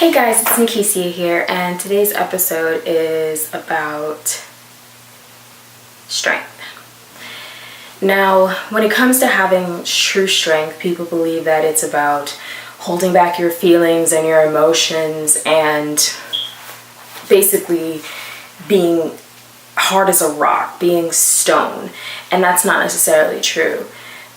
Hey guys, it's Nikicia here, and today's episode is about strength. Now, when it comes to having true strength, people believe that it's about holding back your feelings and your emotions and basically being hard as a rock, being stone, and that's not necessarily true.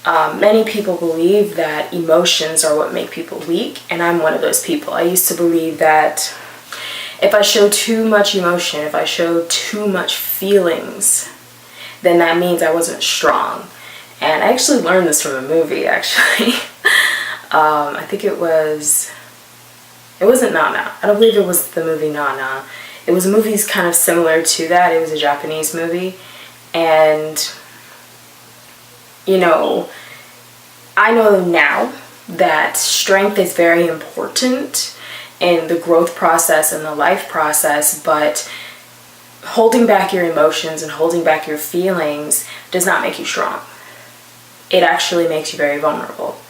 Many people believe that emotions are what make people weak, and I'm one of those people. I used to believe that if I show too much emotion, if I show too much feelings, then that means I wasn't strong. And I actually learned this from a movie, actually. I think it wasn't Nana. I don't believe it was the movie Nana. It was a movie kind of similar to that. It was a Japanese movie. And I know now that strength is very important in the growth process and the life process, but holding back your emotions and holding back your feelings does not make you strong. It actually makes you very vulnerable,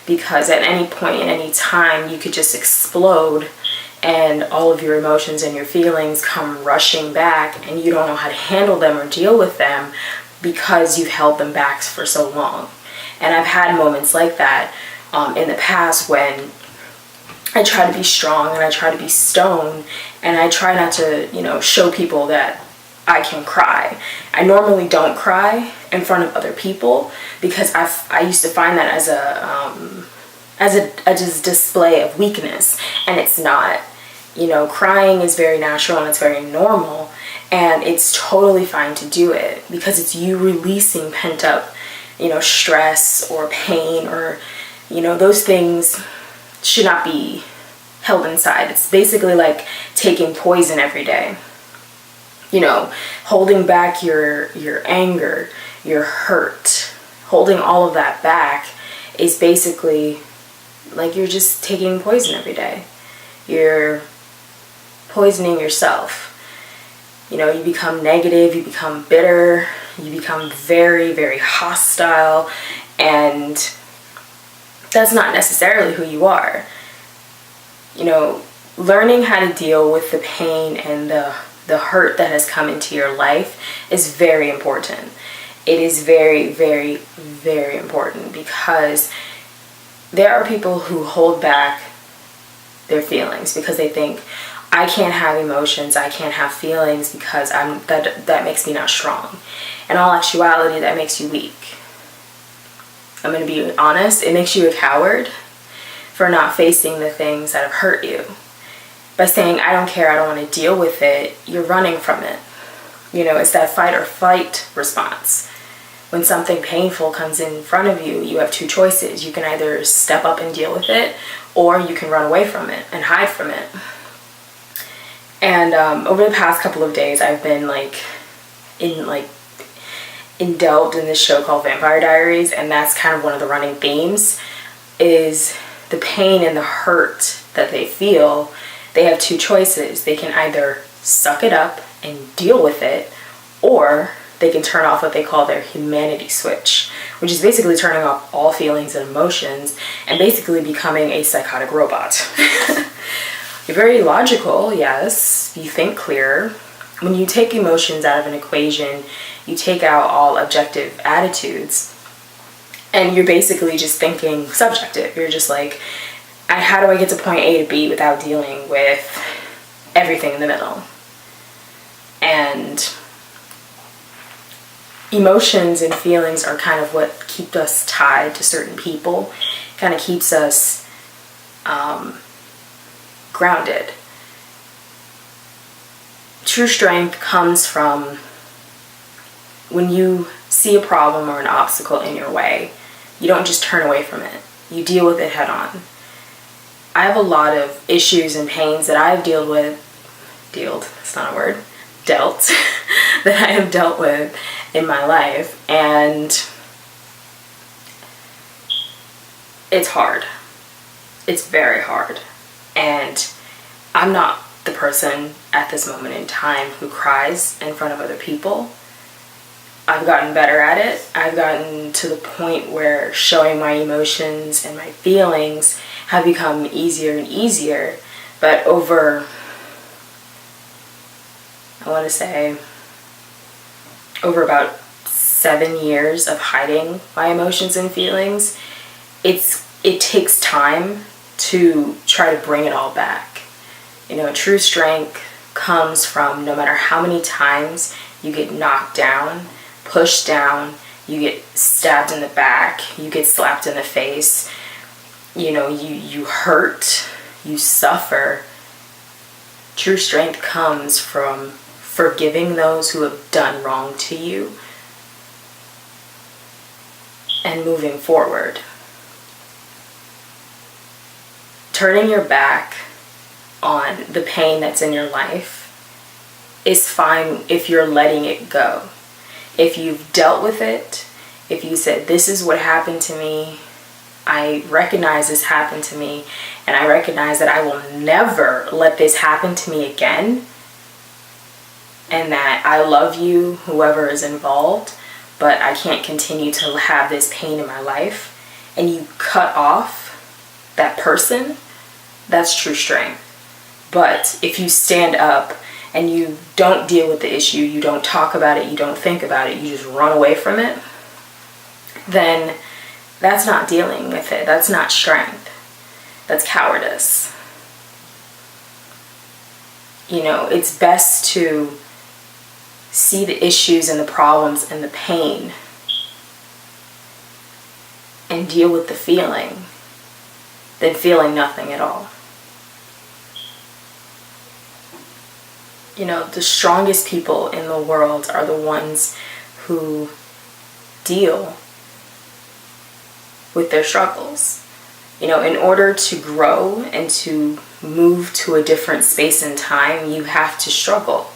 because at any point, at any time, you could just explode and all of your emotions and your feelings come rushing back and you don't know how to handle them or deal with them because you've held them back for so long. And I've had moments like that in the past when I try to be strong and I try to be stone, and I try not to, show people that I can cry. I normally don't cry in front of other people because I used to find that as a display of weakness, and it's not. Crying is very natural and it's very normal, and it's totally fine to do it because it's you releasing pent up stress or pain, or those things should not be held inside. It's basically like taking poison every day. Holding back your anger, your hurt, holding all of that back is basically like you're just taking poison every day. You're poisoning yourself. You become negative, you become bitter, you become very, very hostile, and that's not necessarily who you are. Learning how to deal with the pain and the hurt that has come into your life is very important. It is very, very, very important, because there are people who hold back their feelings because they think, I can't have emotions, I can't have feelings because that makes me not strong. In all actuality, that makes you weak. I'm going to be honest, it makes you a coward for not facing the things that have hurt you. By saying, I don't care, I don't want to deal with it, you're running from it. It's that fight or flight response. When something painful comes in front of you, you have two choices. You can either step up and deal with it, or you can run away from it and hide from it. And over the past couple of days, I've been indulged in this show called Vampire Diaries, and that's kind of one of the running themes, is the pain and the hurt that they feel. They have two choices. They can either suck it up and deal with it, or they can turn off what they call their humanity switch, which is basically turning off all feelings and emotions and basically becoming a psychotic robot. You're very logical, yes, you think clearer. When you take emotions out of an equation, you take out all objective attitudes, and you're basically just thinking subjective. You're just like, how do I get to point A to B without dealing with everything in the middle? And emotions and feelings are kind of what keep us tied to certain people, kind of keeps us grounded. True strength comes from when you see a problem or an obstacle in your way, you don't just turn away from it. You deal with it head on. I have a lot of issues and pains that I've dealt that I have dealt with in my life, and it's hard. It's very hard. And I'm not the person at this moment in time who cries in front of other people. I've gotten better at it. I've gotten to the point where showing my emotions and my feelings have become easier and easier. But over, I want to say, over about 7 years of hiding my emotions and feelings, it takes time to try to bring it all back. True strength comes from, no matter how many times you get knocked down, pushed down, you get stabbed in the back, you get slapped in the face, you hurt, you suffer. True strength comes from forgiving those who have done wrong to you and moving forward. Turning your back on the pain that's in your life is fine if you're letting it go. If you've dealt with it, if you said, this is what happened to me, I recognize this happened to me, and I recognize that I will never let this happen to me again, and that I love you, whoever is involved, but I can't continue to have this pain in my life, and you cut off that person, that's true strength. But if you stand up and you don't deal with the issue, you don't talk about it, you don't think about it, you just run away from it, then that's not dealing with it. That's not strength. That's cowardice. It's best to see the issues and the problems and the pain and deal with the feeling than feeling nothing at all. The strongest people in the world are the ones who deal with their struggles. In order to grow and to move to a different space and time, you have to struggle.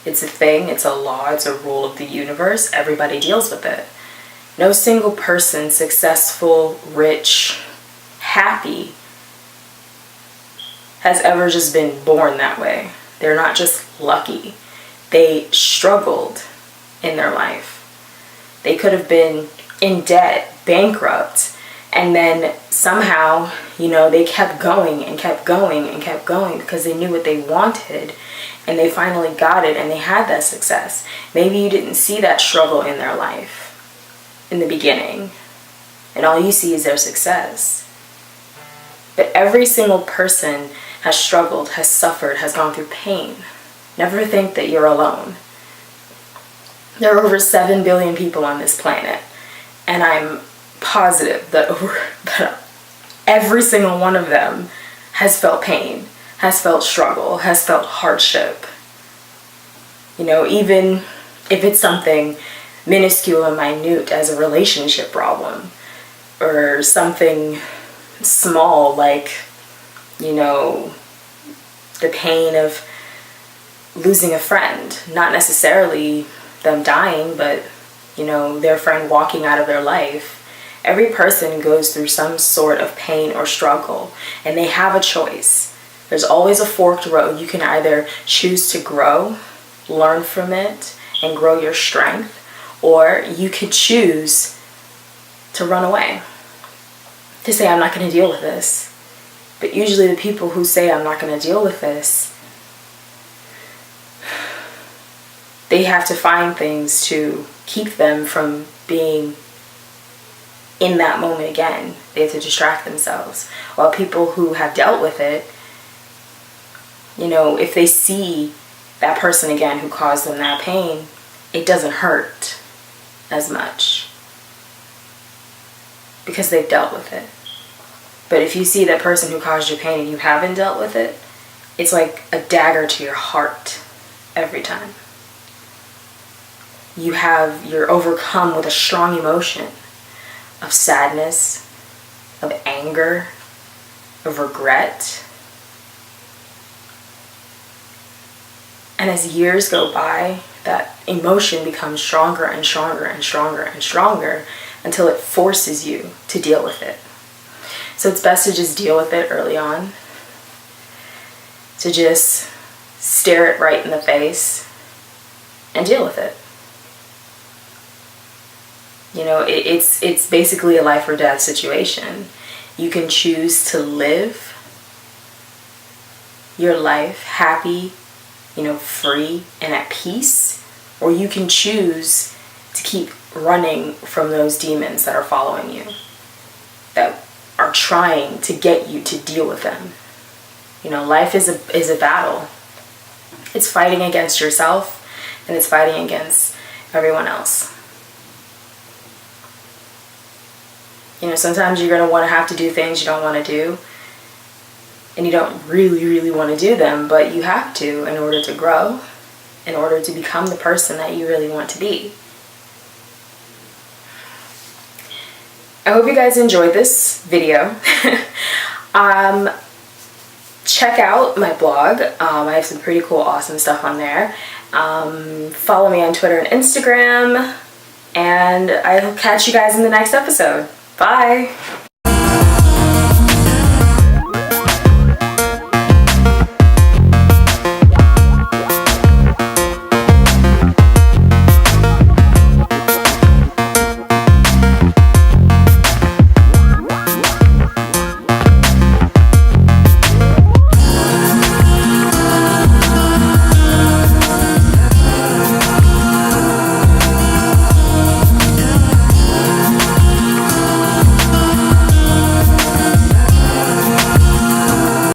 It's a thing, it's a law, it's a rule of the universe. Everybody deals with it. No single person, successful, rich, happy, has ever just been born that way. They're not just lucky. They struggled in their life. They could have been in debt, bankrupt, and then somehow, they kept going and kept going and kept going because they knew what they wanted, and they finally got it and they had that success. Maybe you didn't see that struggle in their life in the beginning, and all you see is their success. But every single person has struggled, has suffered, has gone through pain. Never think that you're alone. There are over 7 billion people on this planet, and I'm positive that every single one of them has felt pain, has felt struggle, has felt hardship. Even if it's something minuscule and minute as a relationship problem, or something small like, the pain of losing a friend, not necessarily them dying, but their friend walking out of their life. Every person goes through some sort of pain or struggle, and they have a choice. There's always a forked road. You can either choose to grow, learn from it, and grow your strength, or you could choose to run away, to say, I'm not going to deal with this. But usually the people who say, I'm not going to deal with this, they have to find things to keep them from being in that moment again. They have to distract themselves. While people who have dealt with it, if they see that person again who caused them that pain, it doesn't hurt as much because they've dealt with it. But if you see that person who caused you pain and you haven't dealt with it, it's like a dagger to your heart every time. You're overcome with a strong emotion of sadness, of anger, of regret. And as years go by, that emotion becomes stronger and stronger and stronger and stronger until it forces you to deal with it. So it's best to just deal with it early on. To just stare it right in the face and deal with it. It's basically a life or death situation. You can choose to live, your life happy, free and at peace, or you can choose to keep running from those demons that are following you, that are trying to get you to deal with them. Life is a battle. It's fighting against yourself, and it's fighting against everyone else. Sometimes you're going to have to do things you don't want to do, and you don't really, really want to do them, but you have to in order to grow, in order to become the person that you really want to be. I hope you guys enjoyed this video. Check out my blog. I have some pretty cool, awesome stuff on there. Follow me on Twitter and Instagram, and I'll catch you guys in the next episode. Bye!